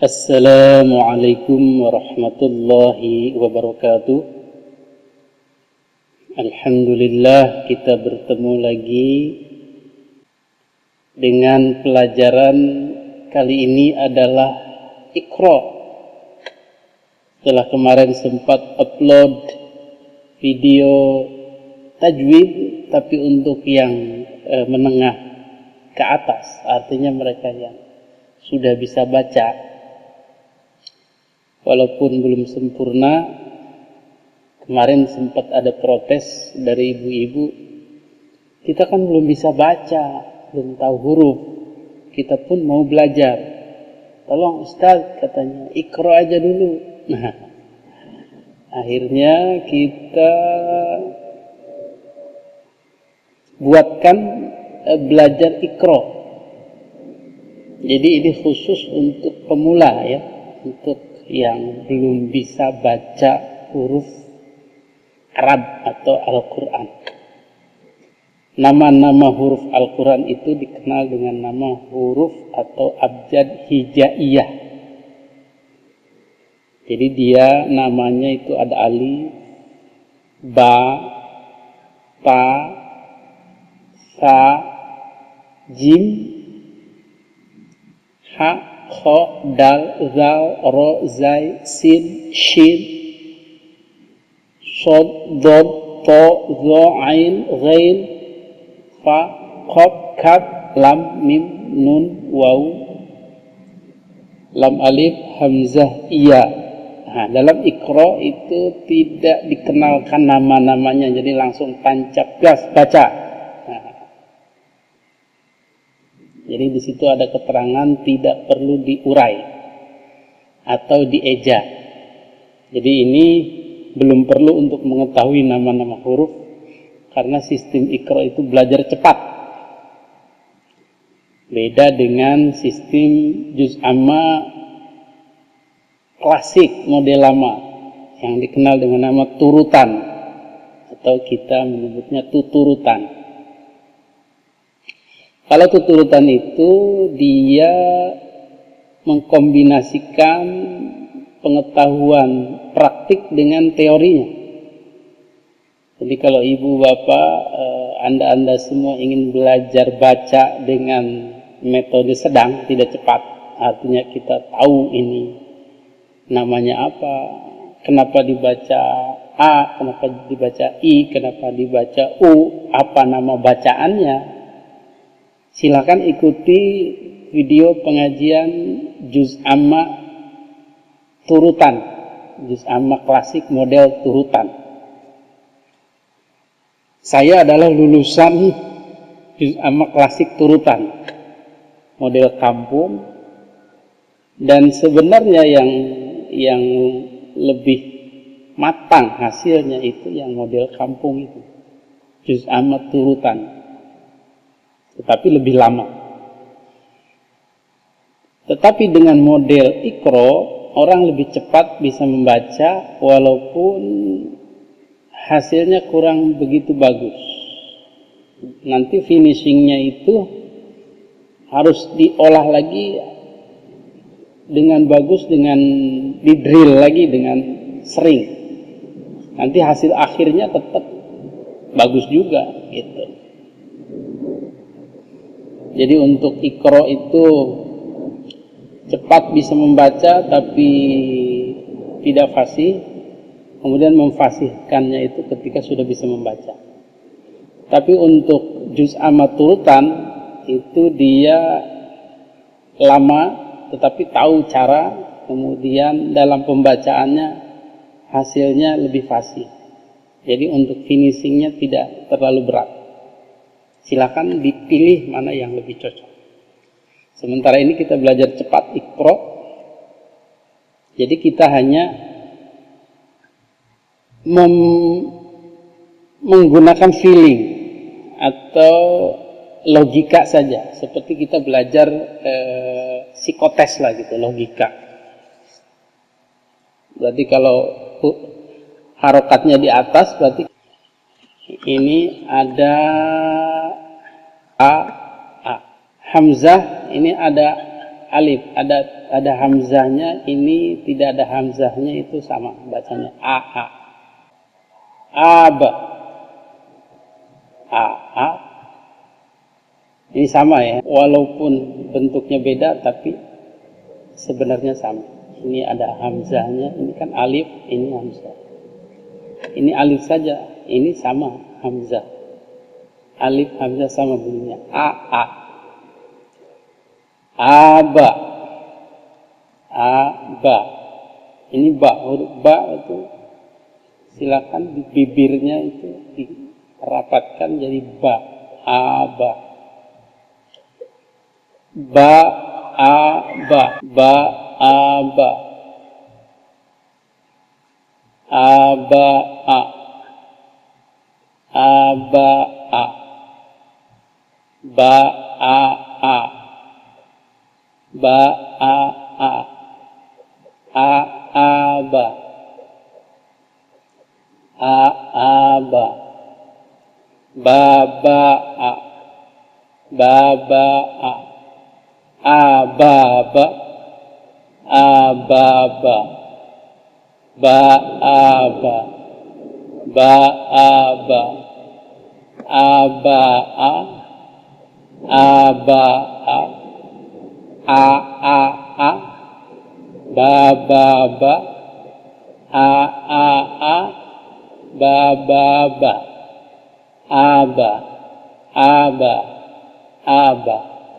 Assalamualaikum warahmatullahi wabarakatuh. Alhamdulillah, kita bertemu lagi dengan pelajaran kali ini adalah Iqra. Setelah kemarin sempat upload video tajwid, tapi untuk yang menengah ke atas, artinya mereka yang sudah bisa baca, walaupun belum sempurna. Kemarin sempat ada protes dari ibu-ibu, kita kan belum bisa baca, belum tahu huruf, kita pun mau belajar, tolong Ustaz, katanya Iqra aja dulu. Nah, akhirnya kita buatkan belajar Iqra. Jadi ini khusus untuk pemula ya, untuk yang belum bisa baca huruf Arab atau Al-Quran. Nama-nama huruf Al-Quran itu dikenal dengan nama huruf atau abjad hijaiyah. Jadi dia namanya itu ada alif, ba, ta, sa, jim, ha, kho, dal, zal, ro, zai, sin, shin, sod, dod, to, zo, ain, ghain, fa, qaf, kaf, lam, mim, nun, waw, lam, alif, hamzah, iya. Nah, dalam Iqra itu tidak dikenalkan nama-namanya, jadi langsung tancap gas baca. Jadi di situ ada keterangan tidak perlu diurai atau dieja. Jadi ini belum perlu untuk mengetahui nama-nama huruf, karena sistem Iqra itu belajar cepat. Beda dengan sistem juz amma klasik model lama yang dikenal dengan nama turutan, atau kita menyebutnya tuturutan. Kalau tuturutan itu dia mengkombinasikan pengetahuan praktik dengan teorinya. Jadi kalau ibu bapak, anda semua ingin belajar baca dengan metode sedang, tidak cepat, artinya kita tahu ini namanya apa, kenapa dibaca A, kenapa dibaca I, kenapa dibaca U, apa nama bacaannya, silakan ikuti video pengajian juz amma turutan, juz amma klasik model turutan. Saya adalah lulusan juz amma klasik turutan model kampung, dan sebenarnya yang lebih matang hasilnya itu yang model kampung itu, juz amma turutan, tetapi lebih lama. Tetapi dengan model Iqra, orang lebih cepat bisa membaca walaupun hasilnya kurang begitu bagus. Nanti finishingnya itu harus diolah lagi dengan bagus, dengan di-drill lagi dengan sering. Nanti hasil akhirnya tetap bagus juga gitu. Jadi untuk Iqra itu cepat bisa membaca tapi tidak fasih, kemudian memfasihkannya itu ketika sudah bisa membaca. Tapi untuk juz amma turutan itu dia lama tetapi tahu cara, kemudian dalam pembacaannya hasilnya lebih fasih. Jadi untuk finishingnya tidak terlalu berat. Silakan dipilih mana yang lebih cocok. Sementara ini kita belajar cepat Iqra, jadi kita hanya menggunakan feeling atau logika saja, seperti kita belajar psikotes lah gitu, logika. Berarti kalau harokatnya di atas, berarti ini ada A. Hamzah ini ada alif, ada hamzahnya, ini tidak ada hamzahnya, itu sama bacanya a. Aba, a. Ini sama ya, walaupun bentuknya beda tapi sebenarnya sama. Ini ada hamzahnya, ini kan alif, ini hamzah. Ini alif saja, ini sama hamzah. Alif hamzah sama bunyinya a. Aba, ini ba, huruf ba itu silakan di bibirnya itu dirapatkan jadi ba. Aba, ba, aba, aba.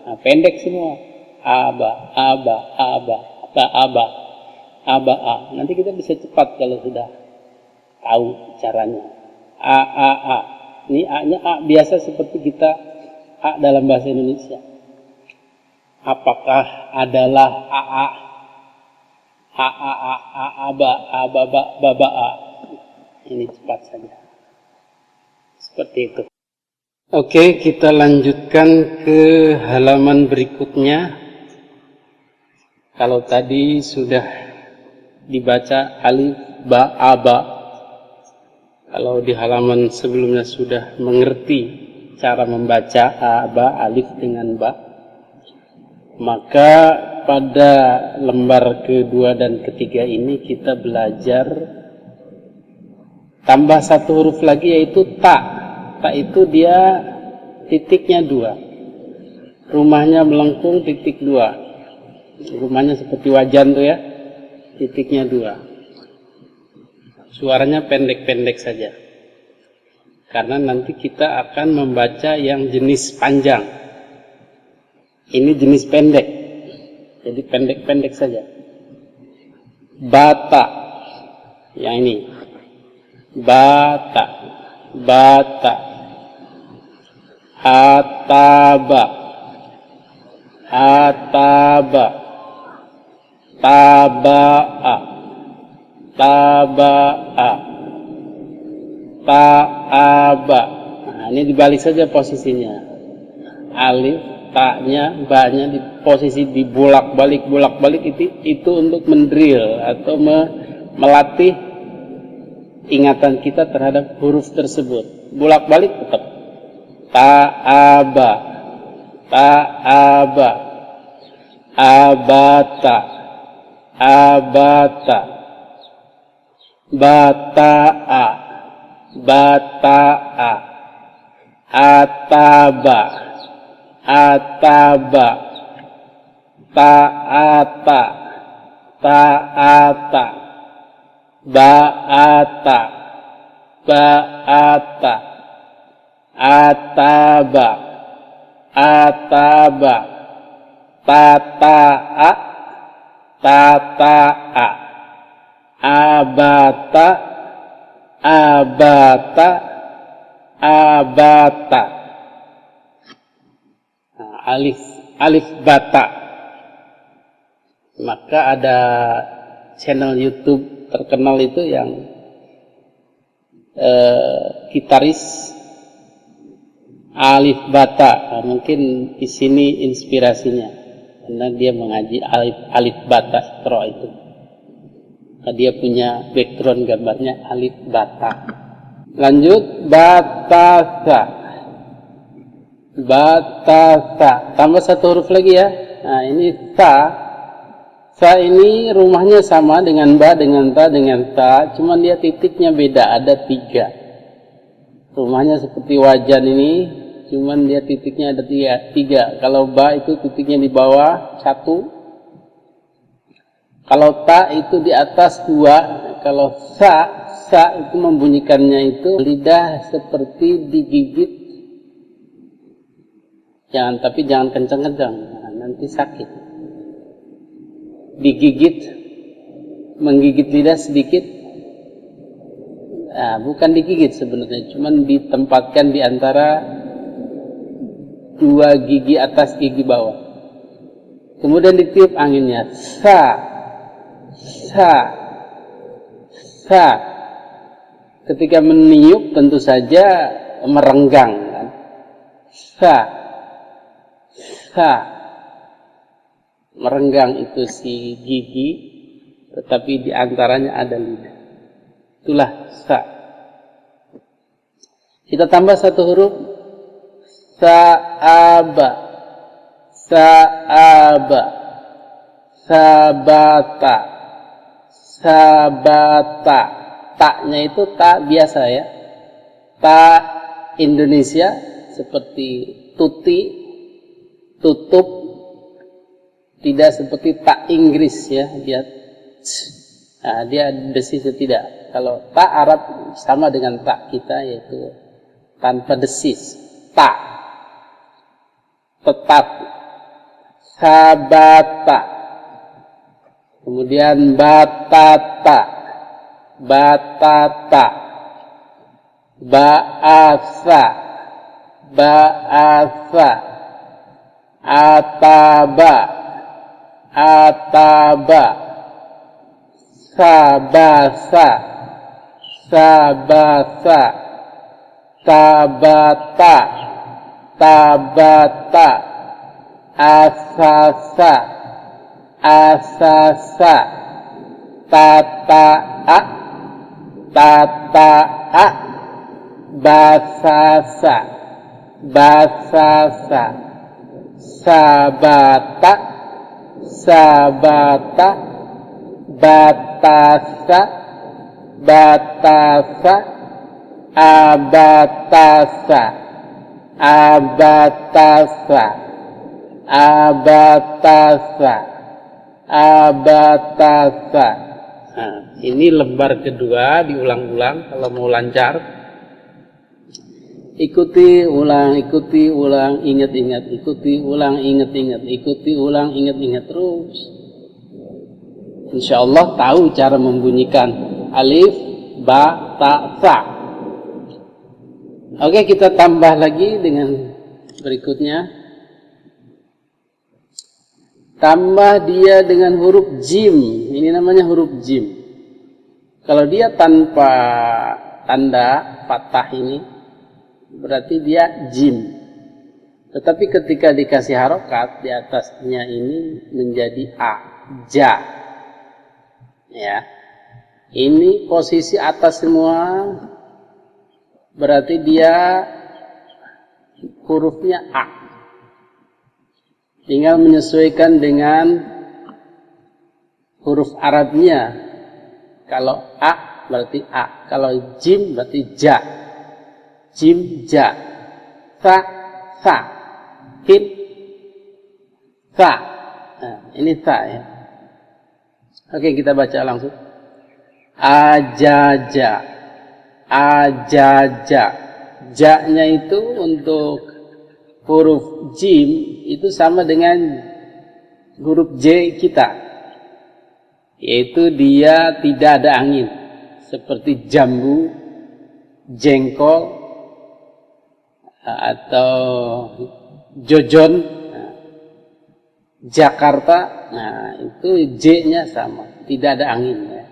Nah, pendek semua. Aba. Nanti kita bisa cepat kalau sudah tahu caranya. A. Ini A-nya A biasa seperti kita A dalam bahasa Indonesia. Apakah adalah A. Baba. Ini cepat saja. Seperti itu. Oke, kita lanjutkan ke halaman berikutnya. Kalau tadi sudah dibaca alif, ba, aba. Kalau di halaman sebelumnya sudah mengerti cara membaca aba, alif dengan ba, maka pada lembar kedua dan ketiga ini kita belajar tambah satu huruf lagi, yaitu ta. Ta itu dia titiknya 2. Rumahnya melengkung, titik 2. Rumahnya seperti wajan tuh ya, titiknya 2. Suaranya pendek-pendek saja. Karena nanti kita akan membaca yang jenis panjang. Ini jenis pendek. Jadi pendek-pendek saja. Bata. Yang ini. Bata. Ataba. Taba'a. Ta'aba. Nah, ini dibalik saja posisinya. Alif, ta-nya, ba-nya di posisi dibolak-balik itu untuk mendrill atau melatih ingatan kita terhadap huruf tersebut. Bolak-balik tetap. Ta'aba. Abata. Bata'a. Ataba. Ta'ata. Ba'ata. Ataba. Tata'a. Abata. Nah, alif bata. Maka ada channel YouTube terkenal itu yang gitaris Alif Bata. Nah, mungkin di sini inspirasinya karena dia mengaji alif bata Iqra itu. Nah, dia punya background gambarnya alif bata. Lanjut, batasa. Tambah satu huruf lagi ya. Nah, ini ta. Sa ini rumahnya sama dengan ba, dengan ta, cuman dia titiknya beda, ada 3. Rumahnya seperti wajan ini, cuman dia titiknya ada 3. Kalau ba itu titiknya di bawah 1. Kalau ta itu di atas 2. Kalau sa itu membunyikannya itu lidah seperti digigit. Tapi jangan kencang-kencang, nanti sakit. Digigit, menggigit lidah sedikit. Bukan digigit sebenarnya, cuman ditempatkan di antara 2 gigi atas, gigi bawah. Kemudian ditiup anginnya. Sa. Ketika meniup tentu saja merenggang kan? Sa. Merenggang itu si gigi, tetapi di antaranya ada lidah. Itulah sa. Kita tambah 1 huruf. Sa'aba. Sabata. Ta-nya itu ta biasa ya. Ta Indonesia seperti tuti, tutup. Tidak seperti tak Inggris ya, dia desis tidak. Kalau tak Arab sama dengan tak kita, yaitu tanpa desis. Tak, tetap. Sabata. Kemudian batata. Ba'asa. Ataba. Sabasa. Tabata. Asasa. Tata'a. Basasa. Sabata. Batasa. Abatasa. Nah, ini lembar kedua, diulang-ulang kalau mau lancar. Ikuti, ulang, ingat-ingat, ikuti, ulang, ingat-ingat terus. Insyaallah tahu cara membunyikan alif, ba, ta, sa. Oke, kita tambah lagi dengan berikutnya. Tambah dia dengan huruf jim. Ini namanya huruf jim. Kalau dia tanpa tanda fathah ini, berarti dia jim. Tetapi ketika dikasih harokat, di atasnya ini menjadi a, ja. Ya, ini posisi atas semua, berarti dia hurufnya a. Tinggal menyesuaikan dengan huruf Arabnya. Kalau a berarti a, kalau jim berarti ja. Jim, ja. Sa, him, sa. Nah, ini sa ya. Oke, kita baca langsung. Ajaja. Ja-nya itu untuk huruf jim itu sama dengan huruf j kita, yaitu dia tidak ada angin, seperti jambu, jengkol, atau jojon, Jakarta. Nah, itu j-nya sama, tidak ada anginnya.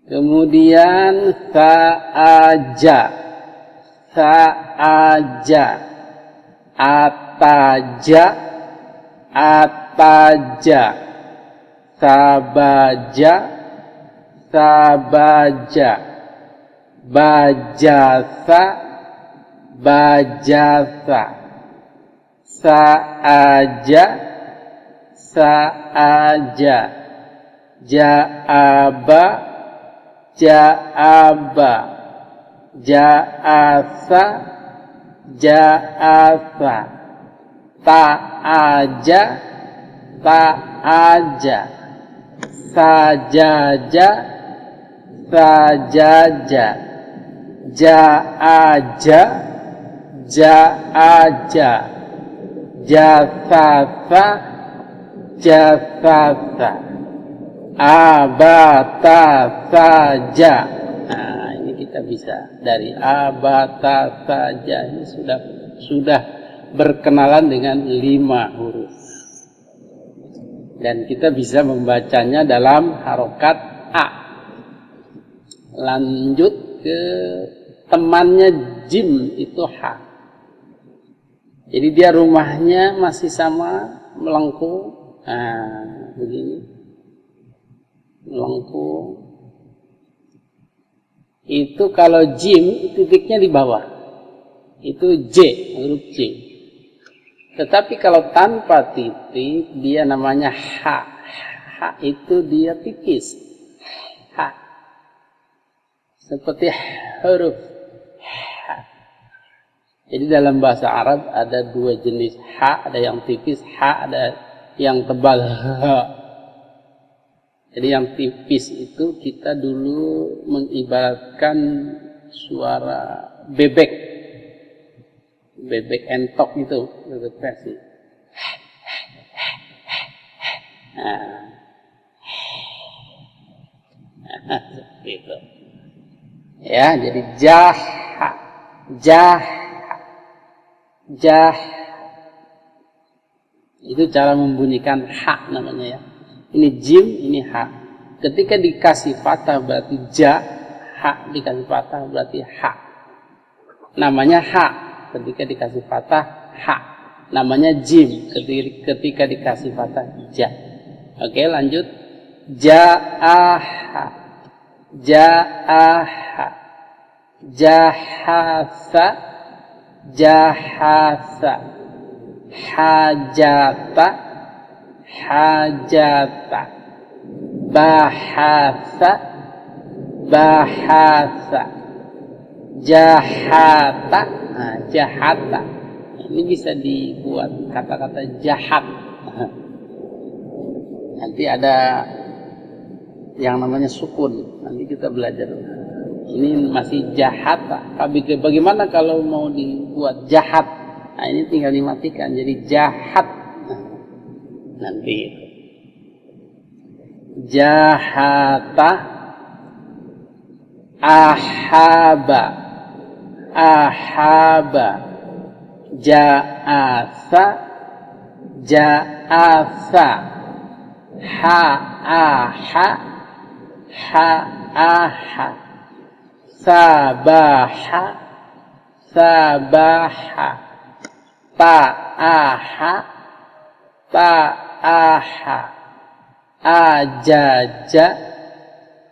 Kemudian sa'aja, ataja, sabaja, bajasa, sa'aja, sa'aja, ja'aba, ja'aba, ja'asa, ja'asa, ta'aja, ta'aja, sajaja, sajaja, ja'aja, ja'aja, jasasa, jasasa, abata saja. Nah, ini kita bisa dari abata saja. Ini sudah berkenalan dengan 5 huruf. Dan kita bisa membacanya dalam harokat A. Lanjut ke temannya jim, itu H. Jadi dia rumahnya masih sama, melengkung. Nah, begini. Melengkung. Itu kalau jim, titiknya di bawah. Itu J, huruf J. Tetapi kalau tanpa titik, dia namanya H. H itu dia tipis. H. Seperti huruf H. Jadi dalam bahasa Arab ada 2 jenis H. Ada yang tipis H, ada yang tebal H. Jadi yang tipis itu kita dulu mengibaratkan suara bebek. Bebek entok itu, bebek versi. Seperti itu. Ya, jadi jah, jah, jah. Itu cara membunyikan H namanya ya. Ini jim, ini H. Ketika dikasih fathah berarti ja, H dikasih fathah berarti H. Namanya H. Ketika dikasih fathah H, namanya jim. Ketika dikasih fathah ja. Oke, lanjut. Ja'aha, ja'aha, jahasa, jahasa, hajata, hajata, bahasa, bahasa, jahata. Nah, jahata. Ini bisa dibuat kata-kata jahat. Nanti ada yang namanya sukun. Nanti kita belajar. Ini masih jahata. Bagaimana kalau mau dibuat jahat? Nah, ini tinggal dimatikan. Jadi jahat. Nanti jahata, ahaba, ahaba, ja'asa, ja'asa, ha'aha, ha'aha, sabaha, sabaha, ta'aha, ta'aha, ajaja,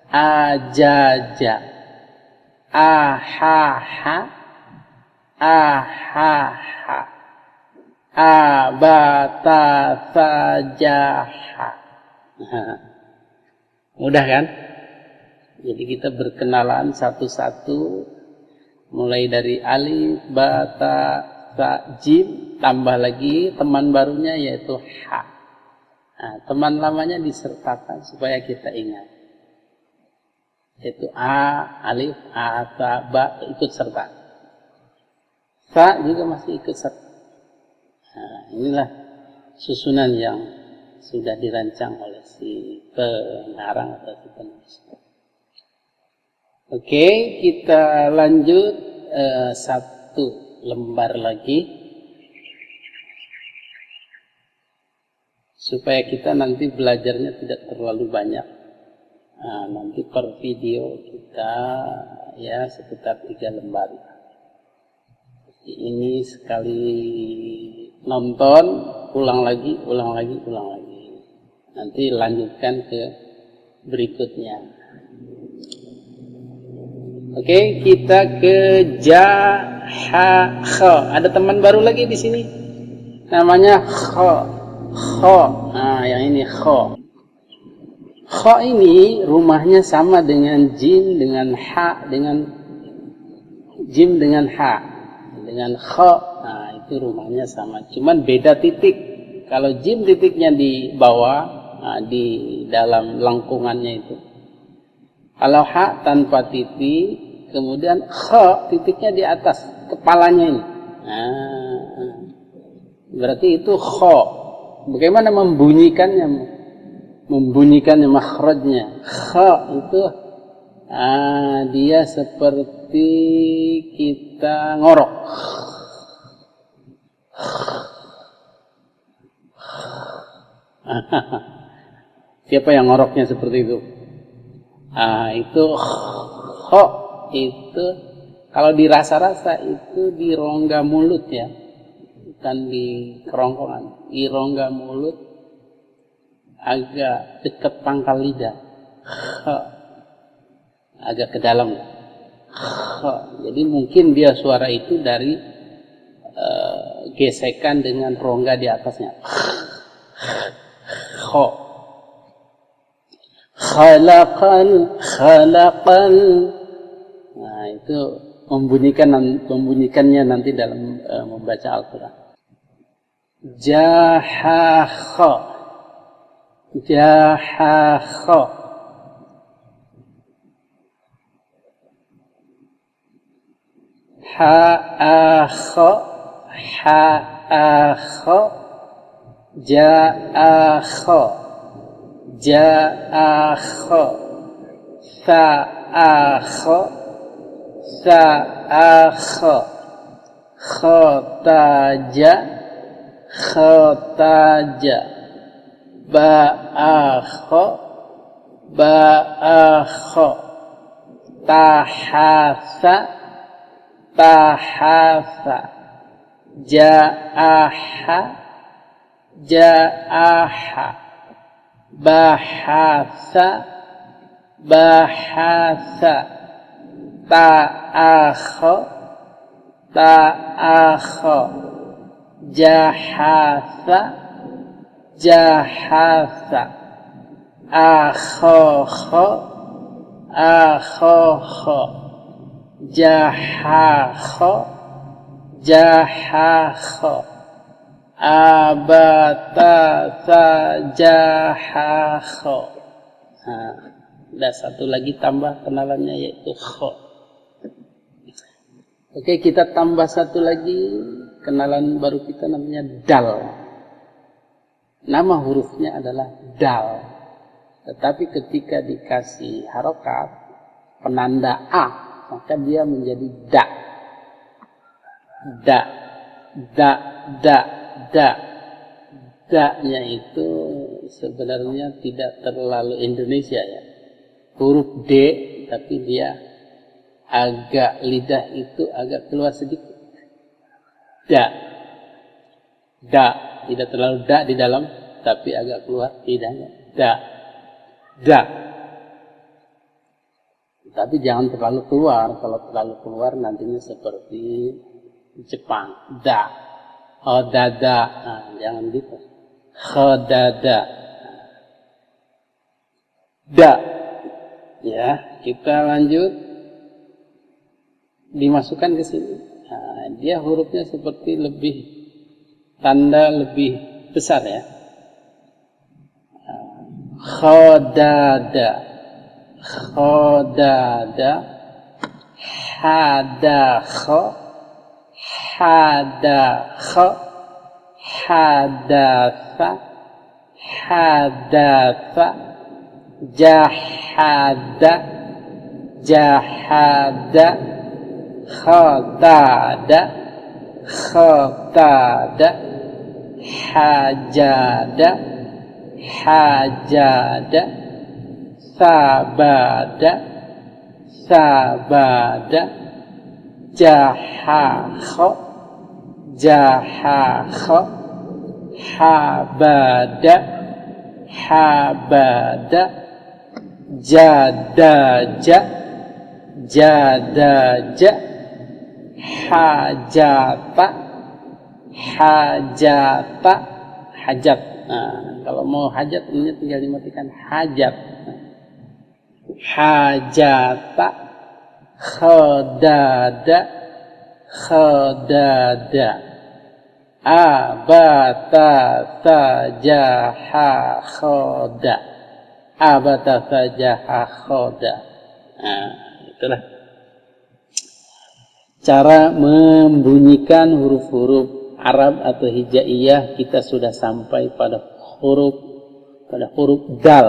ajaja, ahaha, ahaha, abata sajaha. Mudah kan? Jadi kita berkenalan satu-satu, mulai dari alif, bata, sa, jim, tambah lagi teman barunya yaitu H. Nah, teman lamanya disertakan supaya kita ingat. Yaitu A, alif, A, ta, ba, ikut serta. Sa juga masih ikut serta. Nah, inilah susunan yang sudah dirancang oleh si pengarang atau si penulis. Oke, kita lanjut satu lembar lagi supaya kita nanti belajarnya tidak terlalu banyak. Nah, nanti per video kita ya sekitar 3 lembar. Ini sekali nonton, ulang lagi, ulang lagi, ulang lagi. Nanti lanjutkan ke berikutnya. Oke, kita ke ja, ha, kha. Ada teman baru lagi di sini? namanya kho. Nah, yang ini kho. Kho ini rumahnya sama dengan jim, dengan ha, dengan jim, dengan ha, dengan kho. Nah, itu rumahnya sama. Cuman beda titik. Kalau jim titiknya di bawah, nah, di dalam lengkungannya itu. Kalau ha tanpa titik, kemudian kho titiknya di atas kepalanya ini. Nah, berarti itu kho. Bagaimana membunyikannya? Membunyikannya makhrajnya. Kha itu dia seperti kita ngorok. Siapa yang ngoroknya seperti itu? Itu kha itu kalau dirasa-rasa itu di rongga mulut ya, bukan di kerongkongan. Di rongga mulut agak dekat pangkal lidah, agak ke dalam. Jadi mungkin dia suara itu dari gesekan dengan rongga di atasnya. Khalaqan. Nah, itu membunyikannya nanti dalam membaca Al-Quran. Jahakha. Jahakha. Ha'akha. Ha'akha. Ja'akha. Ja'akha. Tha'akha. Tha'akha. Khataja. Khataja. Ba'akha. Ba'akha. Tahasa. Tahasa. Ja'aha. Ja'aha. Bahasa. Bahasa. Ta'akha. Ta'akha. Jahasa. Jahasa. Akhakha. Akhakha. Jahakha. Jahakha. Abatasa. Jahakha. Ada satu lagi tambah kenalannya yaitu kho. Oke, kita tambah satu lagi kenalan baru kita namanya dal. Nama hurufnya adalah dal. Tetapi ketika dikasih harokat penanda a, maka dia menjadi da. Da. Da. Da. Da. Da-nya itu sebenarnya tidak terlalu Indonesia ya. Huruf D, tapi dia agak lidah itu agak keluar sedikit. Da. Da. Tidak terlalu da di dalam, tapi agak keluar lidahnya. Da. Da. Tapi jangan terlalu keluar. Kalau terlalu keluar nantinya seperti Jepang. Da. Khodada. Nah, jangan gitu. Khodada. Da. Ya, kita lanjut. Dimasukkan ke sini. Nah, dia hurufnya seperti lebih tanda lebih besar ya. Khodada. Khodada. Hadakha. Hadakha. Hadatha. Hadatha. Jahada. Jahada. Khatada. Khatada. Hajada. Hajada. Sabada. Sabada. Jahakha. Jahakha. Habada. Habada. Jadaja. Jadaja. Hajata. hajata, hajat. Nah, kalau mau hajat ini tinggal dimatikan hajat. Hajata, khadada, khadada, abata, tajaha, khoda, abata, tajaha, khoda. Nah, itulah cara membunyikan huruf-huruf Arab atau hijaiyah. Kita sudah sampai pada huruf dal.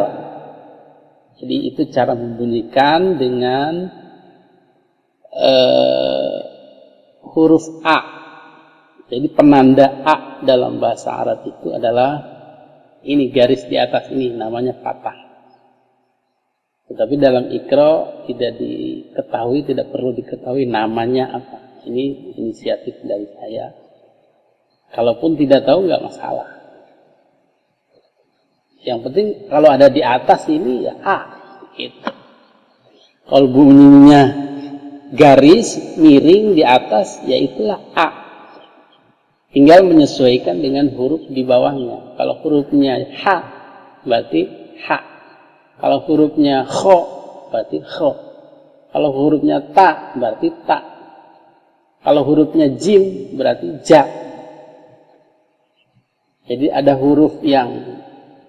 Jadi itu cara membunyikan dengan huruf A. Jadi penanda A dalam bahasa Arab itu adalah ini, garis di atas ini namanya fathah. Tetapi dalam Iqra tidak diketahui, tidak perlu diketahui namanya apa. Ini inisiatif dari saya. Kalaupun tidak tahu nggak masalah. Yang penting kalau ada di atas ini ya A. Gitu. Kalau bunyinya garis miring di atas, ya itulah A. Tinggal menyesuaikan dengan huruf di bawahnya. Kalau hurufnya H, berarti H. Kalau hurufnya Kho, berarti Kho. Kalau hurufnya Ta, berarti Ta. Kalau hurufnya Jim, berarti Ja. Jadi ada huruf yang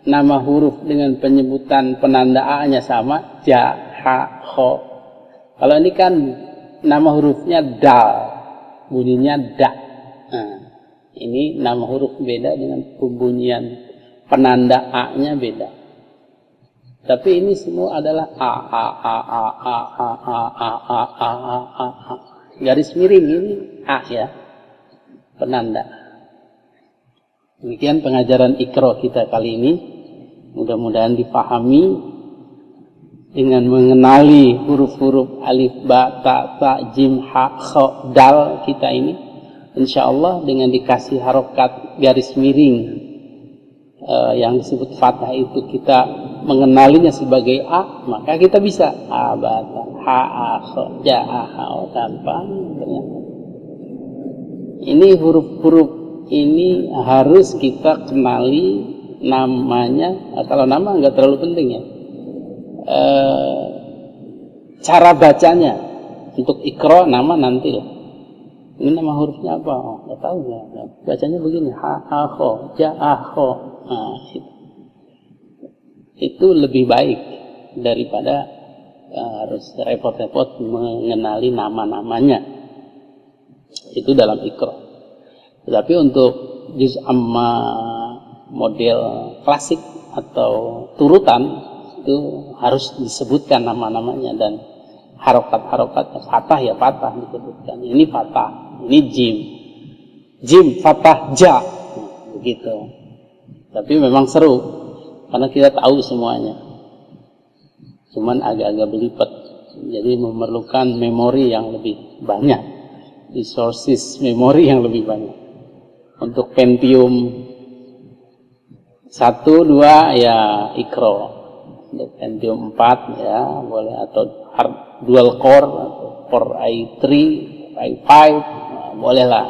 nama huruf dengan penyebutan penanda A-nya sama, Ja, Ha, Kho. Kalau ini kan nama hurufnya Dal, bunyinya Da. Nah, ini nama huruf beda dengan pembunyian penanda A-nya beda. Tapi ini semua adalah A, A, A, A, A, A, A, A, A, A, A, A, A. Garis miring ini A ya, penanda. Demikian pengajaran Iqra kita kali ini. Mudah-mudahan dipahami dengan mengenali huruf-huruf alif, ba, ta, ta, jim, ha, kha, dal kita ini. Insya Allah dengan dikasih harokat garis miring yang disebut fathah itu, kita mengenalinya sebagai A, maka kita bisa A, ba, ta, ha, a, kha, ja, a, ha, o, gampang. Ini huruf-huruf ini harus kita kenali namanya. Kalau nama nggak terlalu penting ya. Cara bacanya untuk Iqra nama nanti lah. Ini nama hurufnya apa? Oh, nggak tahu ya. Bacanya begini, ha, ha, kho, ja, a, kho. Nah, itu lebih baik daripada harus repot-repot mengenali nama-namanya. Itu dalam Iqra. Tetapi untuk juz amma model klasik atau turutan itu harus disebutkan nama-namanya dan harokat-harokat. Fathah ya fathah disebutkan. Ini fathah, ini jim, jim, fathah, ja, begitu. Tapi memang seru karena kita tahu semuanya. Cuman agak-agak belibet. Jadi memerlukan memori yang lebih banyak, resources memori yang lebih banyak. Untuk Pentium 1, 2 ya Iqra. Untuk Pentium 4 ya boleh, atau dual core atau Core i3, i5, nah, bolehlah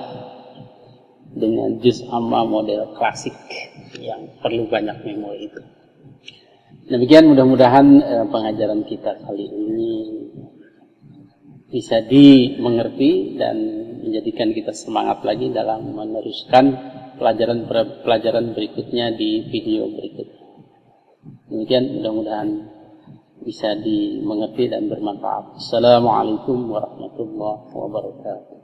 dengan juz amma model klasik yang perlu banyak memori itu. Demikian mudah-mudahan pengajaran kita kali ini bisa dimengerti dan menjadikan kita semangat lagi dalam meneruskan pelajaran berikutnya di video berikutnya. Demikian mudah-mudahan bisa dimengerti dan bermanfaat. Assalamualaikum warahmatullahi wabarakatuh.